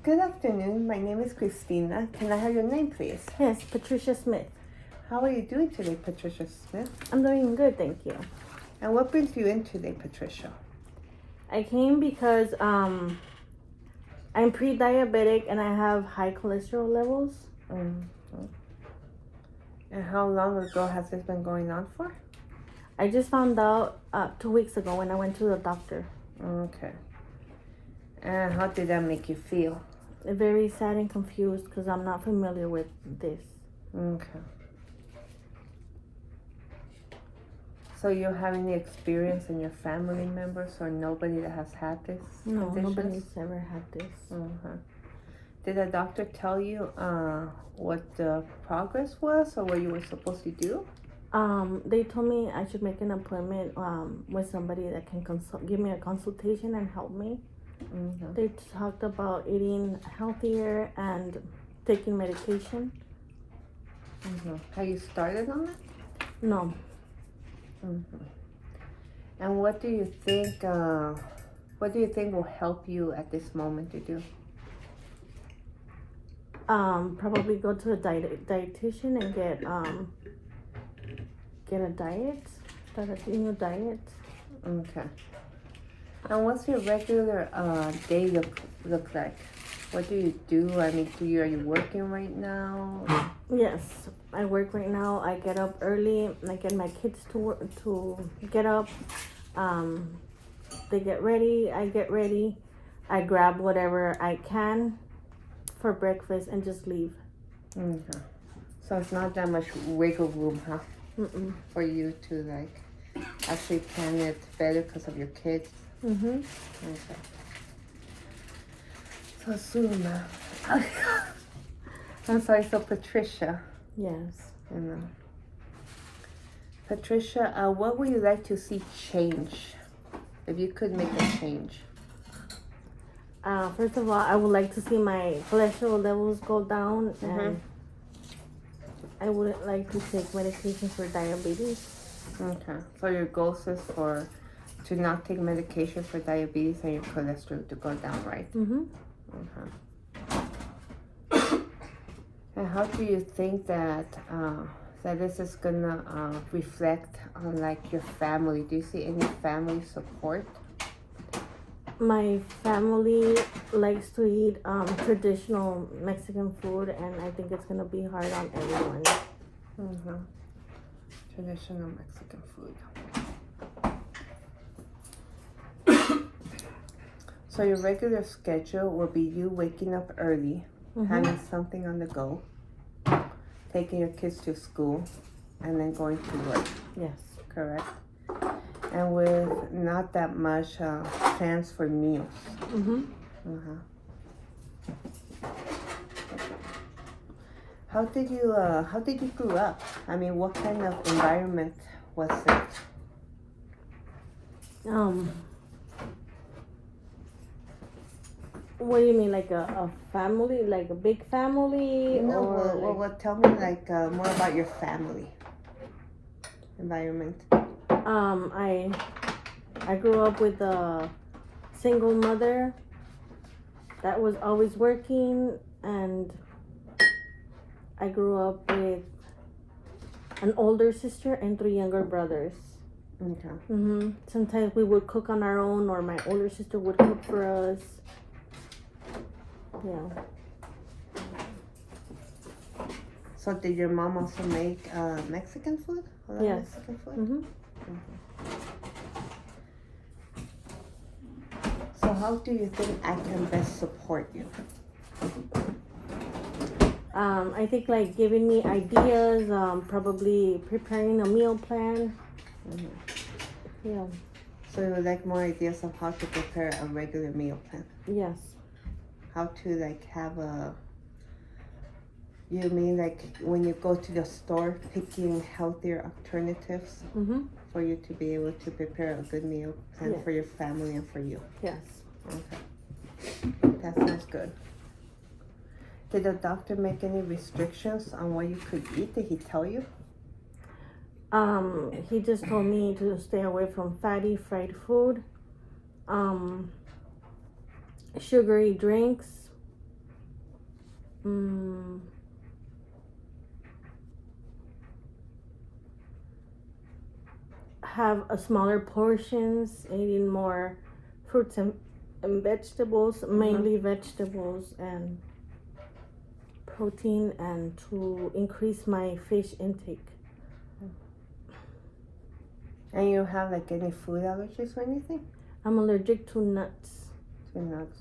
Good afternoon. My name is Christina. Can I have your name, please? Yes, Patricia Smith. How are you doing today, Patricia Smith? I'm doing good, thank you. And what brings you in today, Patricia? I came because I'm pre-diabetic and I have high cholesterol levels. Mm-hmm. And how long ago has this been going on for? I just found out 2 weeks ago when I went to the doctor. Okay. And how did that make you feel? Very sad and confused because I'm not familiar with this. Okay. So you have any experience in your family members or nobody that has had this? No, conditions? nobody's ever had this. Uh-huh. Did the doctor tell you what the progress was or what you were supposed to do? They told me I should make an appointment with somebody that can give me a consultation and help me. Mm-hmm. They talked about eating healthier and taking medication. Mm-hmm. Have you started on that? No. Mm-hmm. And what do you think? What do you think will help you at this moment to do? Probably go to a dietitian and get a diet. Start a new diet. Okay. And what's your regular day look like? What do you do? I mean, are you working right now? Yes, I work right now. I get up early. I get my kids to get up. They get ready. I get ready. I grab whatever I can for breakfast and just leave. Okay. So it's not that much wiggle room, huh? Mm-mm. For you to like actually plan it better because of your kids. Mm-hmm. Okay. So soon, I'm sorry. So Patricia. Yes. You know. Patricia, what would you like to see change? If you could make a change. First of all, I would like to see my cholesterol levels go down, and I would like to take medication for diabetes. Okay. So your goal is to not take medication for diabetes and your cholesterol to go down, right? Mm-hmm. Okay. And how do you think that this is gonna reflect on like your family? Do you see any family support? My family likes to eat traditional Mexican food, and I think it's gonna be hard on everyone. Mm-hmm. Traditional Mexican food. So your regular schedule will be you waking up early, having something on the go, taking your kids to school, and then going to work. Yes. Correct? And with not that much plans for meals. Mm-hmm. How did you grow up? I mean, what kind of environment was it? What do you mean, like a family, like a big family? No, or well, tell me like more about your family environment. I grew up with a single mother that was always working, and I grew up with an older sister and 3 younger brothers. Okay. Sometimes we would cook on our own, or my older sister would cook for us. Yeah. So did your mom also make Mexican food? A lot of Yes. Mexican food? So how do you think I can best support you? I think like giving me ideas, probably preparing a meal plan. Yeah. So you would like more ideas of how to prepare a regular meal plan? Yes. How to like have you mean like when you go to the store picking healthier alternatives for you to be able to prepare a good meal plan for your family and for you? Yes. Okay. That sounds good. Did the doctor make any restrictions on what you could eat? Did he tell you? He just told me to stay away from fatty fried food, sugary drinks, Have a smaller portions, eating more fruits and vegetables, mainly vegetables and protein, and to increase my fish intake. And you have like any food allergies or anything? I'm allergic to nuts. To nuts.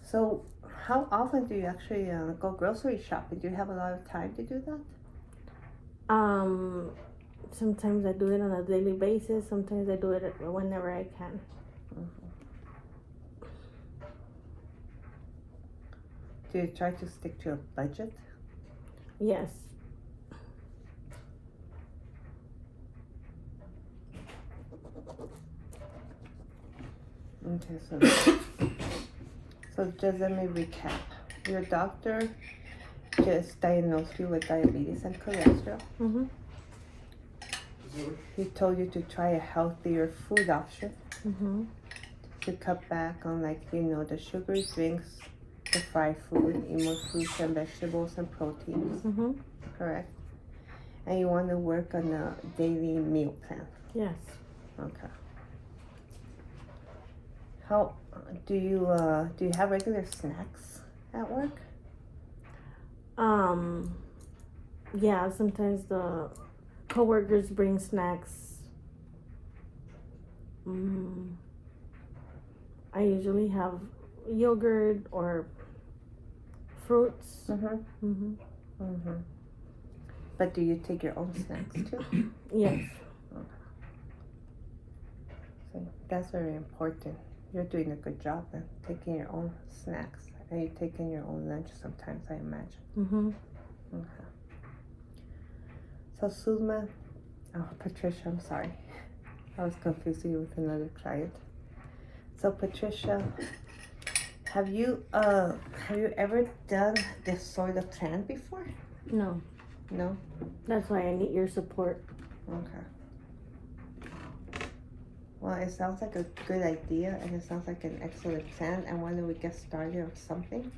So, how often do you actually go grocery shopping? Do you have a lot of time to do that? Sometimes I do it on a daily basis. Sometimes I do it whenever I can. Do you try to stick to a budget? Yes. Okay, so just let me recap. Your doctor just diagnosed you with diabetes and cholesterol. He told you to try a healthier food option. To cut back on the sugary drinks, the fried food, eat more fruits and vegetables and proteins. Correct? And you want to work on a daily meal plan. Yes. Okay. How do you have regular snacks at work? Yeah, sometimes the coworkers bring snacks. I usually have yogurt or fruits. But do you take your own snacks too? Yes. So that's very important. You're doing a good job then, taking your own snacks. And you're taking your own lunch sometimes, I imagine. Okay. So Patricia, I'm sorry. I was confusing you with another client. So Patricia, have you ever done this sort of plan before? No. No? That's why I need your support. Okay. Well, it sounds like a good idea, and it sounds like an excellent plan. And when do we get started on something?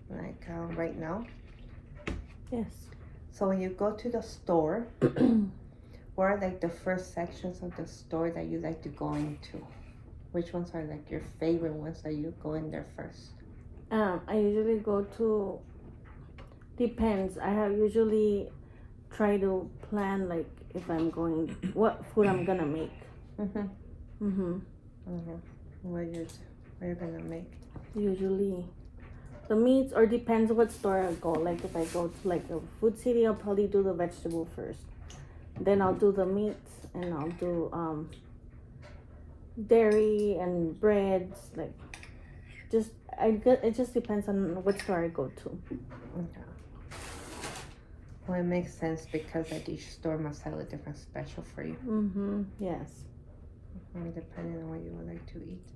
Like right now? Yes. So when you go to the store, what are like the first sections of the store that you like to go into? Which ones are like your favorite ones that you go in there first? I usually go to, depends. I have usually try to plan like if I'm going, what food I'm gonna make. What you're gonna make? Usually the meats, or depends what store I go. Like if I go to like a food city, I'll probably do the vegetable first. Then I'll do the meats, and I'll do dairy and breads. Like it just depends on what store I go to. Okay. Well, it makes sense because like each store must have a different special for you. Yes. Depending on what you would like to eat.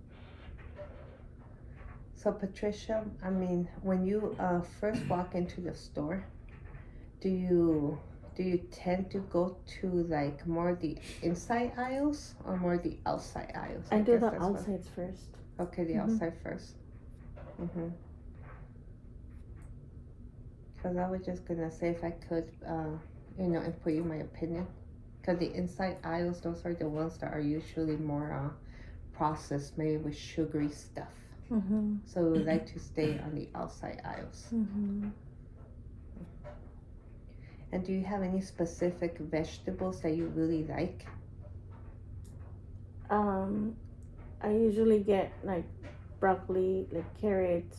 So Patricia, I mean, when you first walk into the store, do you tend to go to like more the inside aisles or more the outside aisles? I do the outsides first. Okay, the outside first. Because I was just gonna say, if I could, input you my opinion. Because the inside aisles, those are the ones that are usually more processed, maybe with sugary stuff. So we like to stay on the outside aisles. And do you have any specific vegetables that you really like? I usually get like broccoli, like carrots,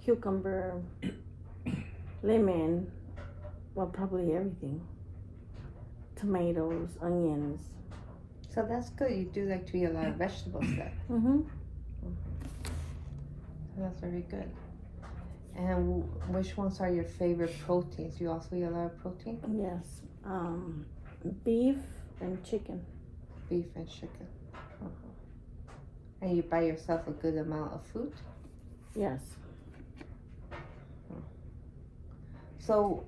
cucumber, lemon, well, probably everything. Tomatoes, onions. So that's good. You do like to eat a lot of vegetables then. So that's very good. And which ones are your favorite proteins? You also eat a lot of protein? Yes. Beef and chicken. Beef and chicken. And you buy yourself a good amount of food? Yes. So,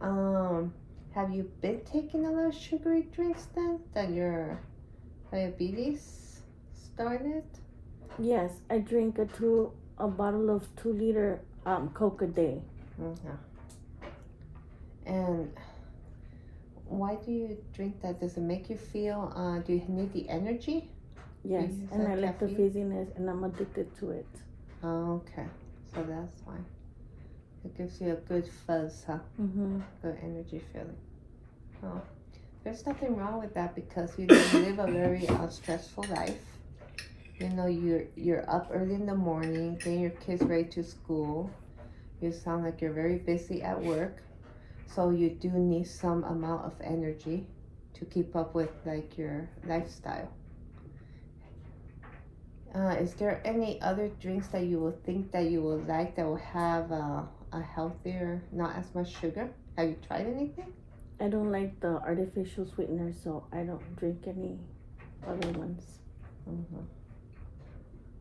have you been taking a lot of sugary drinks then that your diabetes started? Yes, I drink a bottle of 2 liter Coke a day. Okay. And why do you drink that? Does it make you feel, do you need the energy? Yes, use and that I like the caffeine? fizziness, and I'm addicted to it. Oh, okay. So that's why. It gives you a good fuzz, huh? Mm-hmm. Good energy feeling. Oh. There's nothing wrong with that because you live a very stressful life. You know, you're up early in the morning, getting your kids ready to school. You sound like you're very busy at work. So you do need some amount of energy to keep up with like your lifestyle. Is there any other drinks that you will think that you will like that will have a healthier, not as much sugar? Have you tried anything? I don't like the artificial sweeteners, so I don't drink any other ones. Mm-hmm.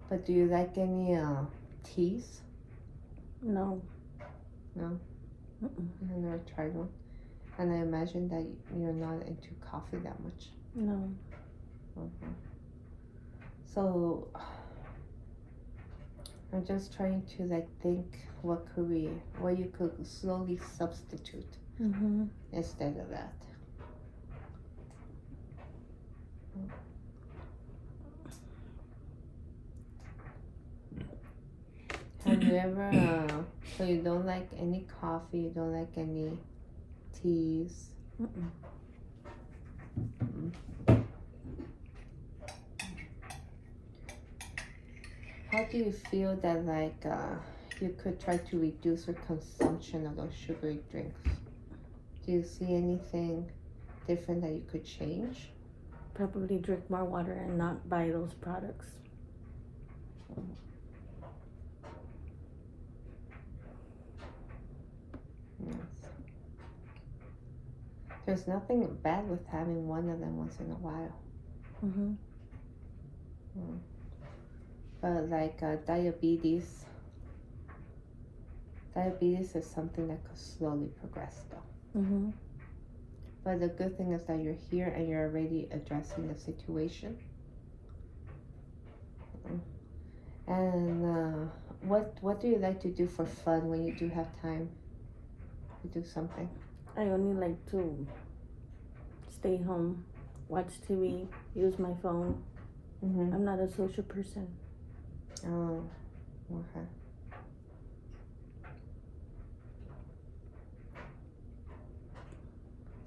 But do you like any teas? No. No? Mm-mm. I've never tried one. And I imagine that you're not into coffee that much. No. Mm-hmm. So I'm just trying to like think what you could slowly substitute Mm-hmm. instead of that. Have you ever, so you don't like any coffee, you don't like any teas? Mm-mm. How do you feel that like you could try to reduce your consumption of those sugary drinks? Do you see anything different that you could change? Probably drink more water and not buy those products. Yes. There's nothing bad with having one of them once in a while. Mm-hmm. But like diabetes is something that could slowly progress though. Mm-hmm. But the good thing is that you're here and you're already addressing the situation. And what do you like to do for fun when you do have time to do something? I only like to stay home, watch TV, use my phone. Mm-hmm. I'm not a social person. Oh, okay.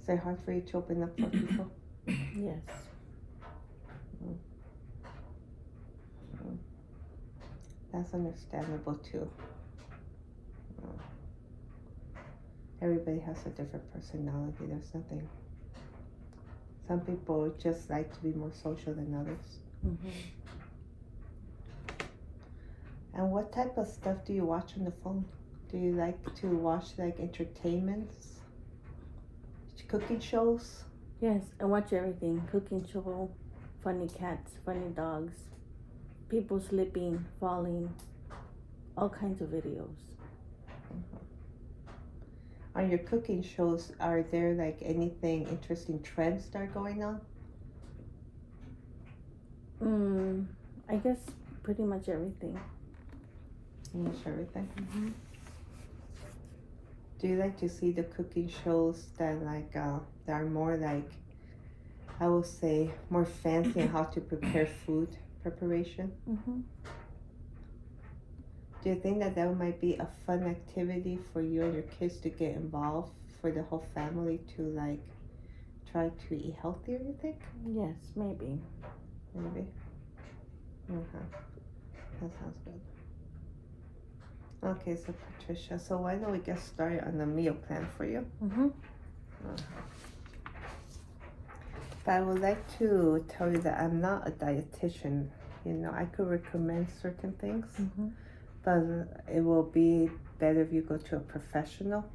Is it hard for you to open up for people? Yes. That's understandable too. Everybody has a different personality. There's nothing. Some people just like to be more social than others. Mm-hmm. And what type of stuff do you watch on the phone? Do you like to watch like entertainments? Cooking shows? Yes, I watch everything. Cooking show, funny cats, funny dogs, people slipping, falling, all kinds of videos. On your cooking shows, are there like anything interesting trends that are going on? I guess pretty much everything. Almost everything. Mm-hmm. Do you like to see the cooking shows that like that are more like, I will say, more fancy in how to prepare food preparation? Mm-hmm. Do you think that might be a fun activity for you and your kids to get involved, for the whole family to like try to eat healthier, you think? Yes, maybe. Maybe. Okay. That sounds good. Okay, so Patricia, so why don't we get started on the meal plan for you? Mm-hmm. But I would like to tell you that I'm not a dietitian. You know, I could recommend certain things, Mm-hmm. but it will be better if you go to a professional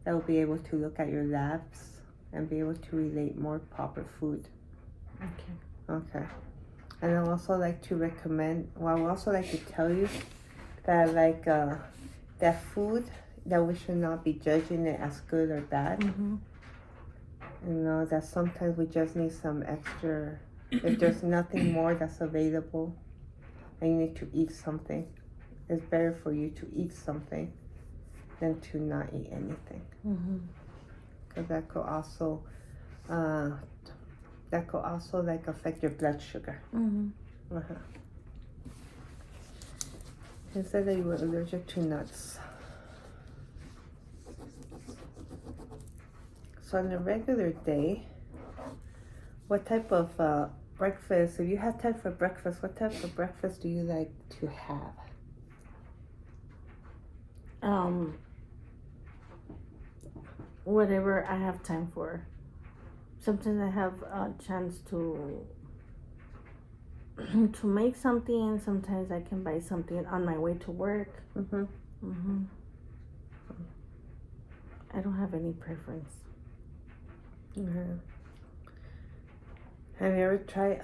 that will be able to look at your labs and be able to relate more proper food. Okay. Okay. And I would also like to recommend, well, I would also like to tell you that like that food, that we should not be judging it as good or bad. Mm-hmm. You know, that sometimes we just need some extra, if there's nothing more that's available, and you need to eat something, it's better for you to eat something than to not eat anything. Because that could also like affect your blood sugar. It said that you were allergic to nuts. So on a regular day, what type of breakfast, if you have time for breakfast, what type of breakfast do you like to have? Whatever I have time for. Sometimes I have a chance to make something. Sometimes I can buy something on my way to work. I don't have any preference. Have you ever tried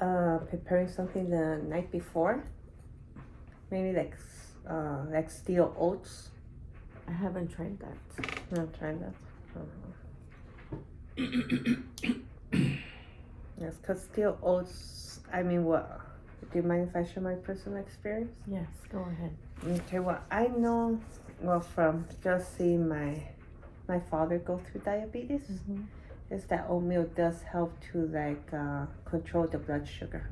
preparing something the night before? Maybe like steel oats? I haven't tried that. You haven't tried that? Yes, because steel oats, I mean, what? Do you mind if I share my personal experience? Yes, go ahead. Okay, well, I know, from just seeing my father go through diabetes, is that oatmeal does help to control the blood sugar.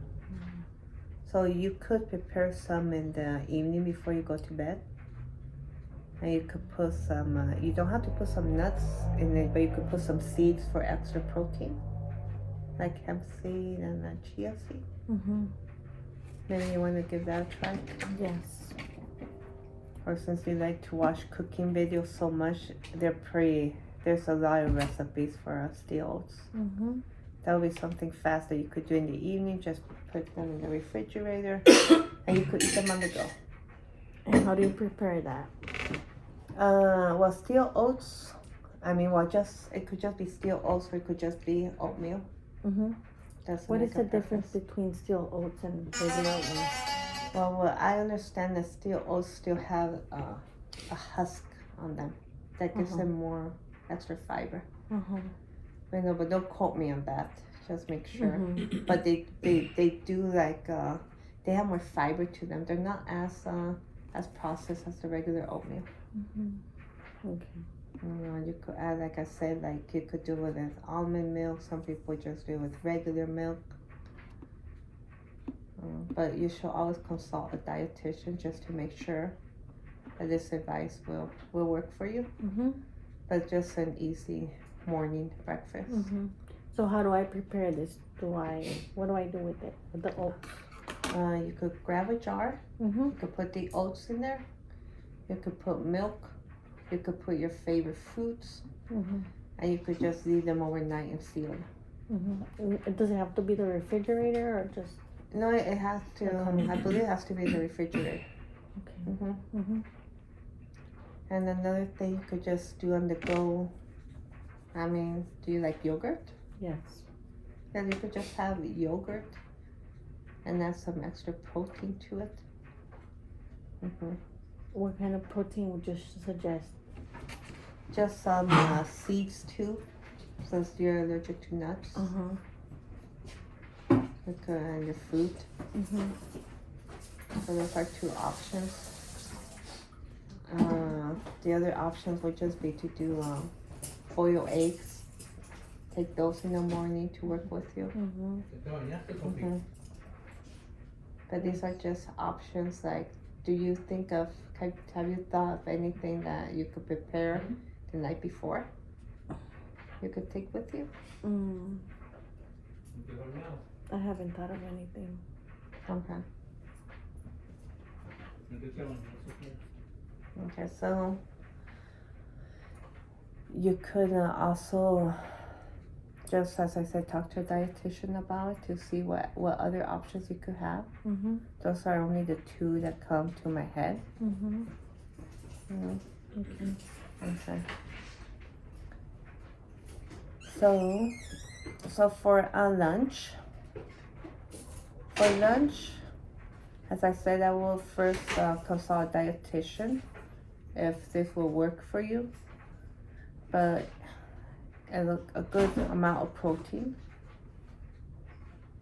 So you could prepare some in the evening before you go to bed. And you could put some, you don't have to put some nuts in it, but you could put some seeds for extra protein. Like hemp seed and chia seed. Maybe you want to give that a try? Yes. Or since you like to watch cooking videos so much, there's a lot of recipes for steel oats. That would be something fast that you could do in the evening. Just put them in the refrigerator and you could eat them on the go. And how do you prepare that? Well, steel oats, I mean, it could just be steel oats or it could just be oatmeal. What is the difference between steel oats and regular oats? Well, what I understand that steel oats still have a husk on them that gives them more extra fiber. But don't quote me on that. Just make sure. But they do they have more fiber to them. They're not as processed as the regular oatmeal. Okay. You could add, like I said, you could do it with almond milk. Some people just do it with regular milk. But you should always consult a dietitian just to make sure that this advice will work for you. But just an easy morning breakfast. So how do I prepare this? What do I do with it? With the oats? You could grab a jar. You could put the oats in there. You could put milk. You could put your favorite fruits. And you could just leave them overnight and seal them. Does it have to be the refrigerator or just? No, it has to. I believe it has to be the refrigerator. Okay. And another thing you could just do on the go. I mean, do you like yogurt? Yes. Then you could just have yogurt and add some extra protein to it. What kind of protein would you suggest? Just some seeds too, since you're allergic to nuts. And your fruit. So those are two options. The other options would just be to do boiled eggs. Take those in the morning to work with you. But these are just options. Do you think of, have you thought of anything that you could prepare the night before? You could take with you? I haven't thought of anything. Okay. Okay, so you could also, just as I said, talk to a dietitian about it to see what other options you could have. Those are only the two that come to my head. Okay. So for lunch, as I said, I will first consult a dietitian if this will work for you. But a good amount of protein,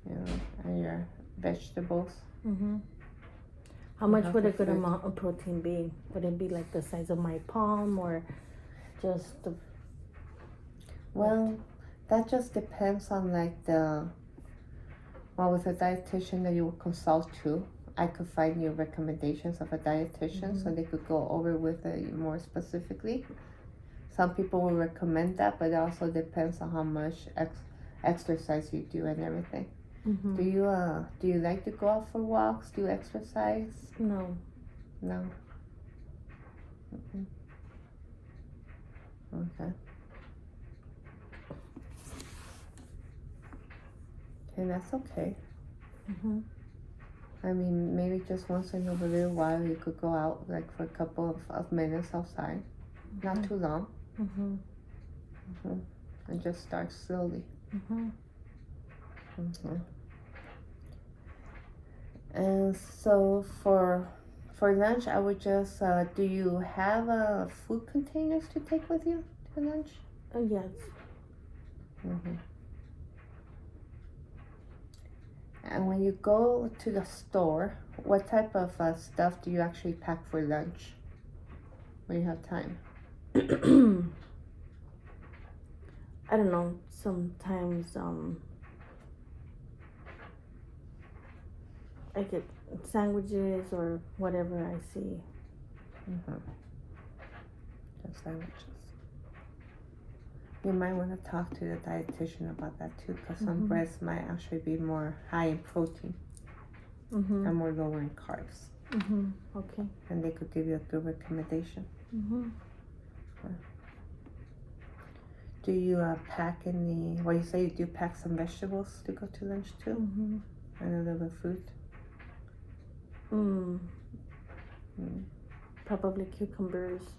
and your vegetables. How much would a healthy good food. amount of protein be? Would it be like the size of my palm or just the... Well, that just depends on like with a dietitian that you will consult to. I could find you recommendations of a dietitian so they could go over with it more specifically. Some people will recommend that, but it also depends on how much exercise you do and everything. Do you like to go out for walks? Do you exercise? No. No. Okay. And that's okay. I mean, maybe just once in a little while you could go out like for a couple of minutes outside. Not too long. And just start slowly. And so for lunch, I would just, do you have food containers to take with you to lunch? Yes. And when you go to the store, what type of stuff do you actually pack for lunch when you have time? I don't know. Sometimes I get sandwiches or whatever I see. Just sandwiches. You might want to talk to the dietitian about that too, because some breads might actually be more high in protein and more lower in carbs. Okay. And they could give you a good recommendation. Do you pack any? Well, you say you do pack some vegetables to go to lunch too, and a little bit of fruit. Probably cucumbers.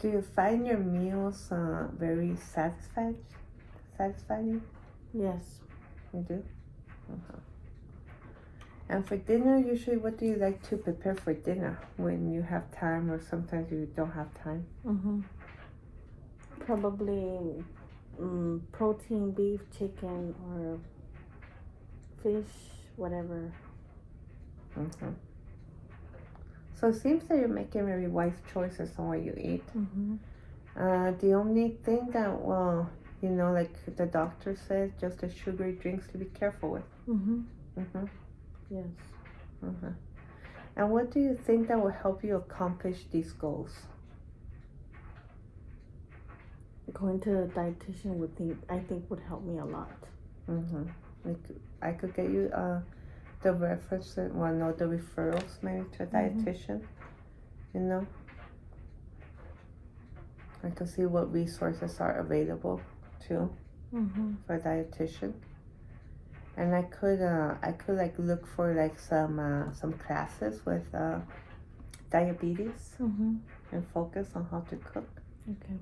Do you find your meals very satisfying? Yes. You do? And for dinner, usually what do you like to prepare for dinner when you have time or sometimes you don't have time? Probably protein, beef, chicken, or fish, whatever. So it seems that you're making very wise choices on what you eat. The only thing that, well, like the doctor said, just the sugary drinks to be careful with. Yes. And what do you think that will help you accomplish these goals? Going to a dietitian I think would help me a lot. I could get you the reference, the referrals maybe to a dietitian. I could see what resources are available too for a dietitian. And I could like look for like some classes with diabetes and focus on how to cook. Okay.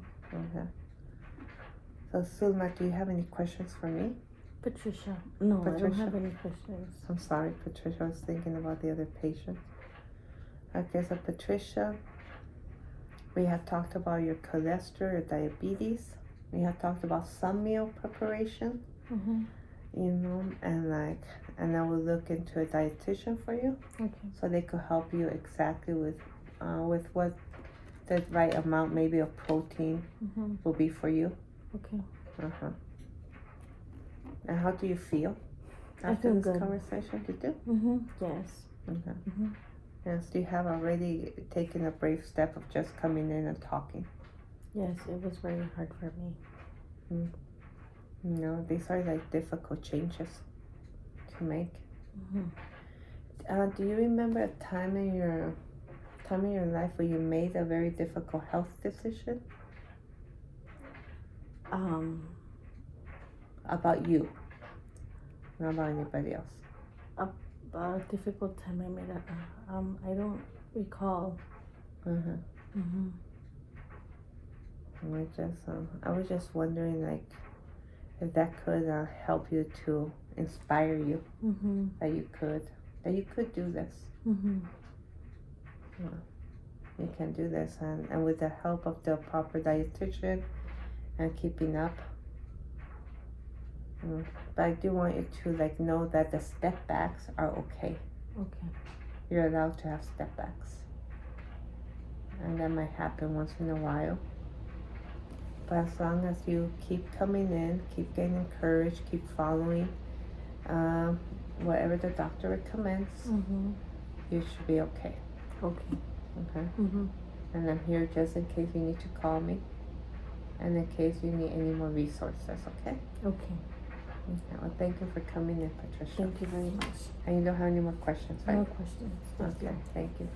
So Sulma, do you have any questions for me? Patricia. No, I don't have any questions. I'm sorry, Patricia. I was thinking about the other patient. Okay, so Patricia, we have talked about your cholesterol, your diabetes. We have talked about some meal preparation. And I will look into a dietitian for you. Okay. So they could help you exactly with what the right amount maybe of protein will be for you. Okay. And how do you feel after this conversation? You do? Yes. Yes. Do you have already taken a brave step of just coming in and talking? Yes, it was very hard for me. These are like difficult changes to make. Do you remember a time in your life where you made a very difficult health decision? About you, not about anybody else. About a difficult time I made I don't recall. I was just wondering, like, if that could help you to inspire you, that you could do this. You can do this, and with the help of the proper dietitian and keeping up, But I do want you to like know that the step backs are okay. Okay. You're allowed to have step backs. And that might happen once in a while. But as long as you keep coming in, keep getting encouraged, keep following whatever the doctor recommends, you should be okay. Okay. Okay? And I'm here just in case you need to call me. And in case you need any more resources, okay? Okay. Okay, well, thank you for coming in, Patricia. Thank you very much. And you don't have any more questions, right? No questions. Thank Okay, you. thank you.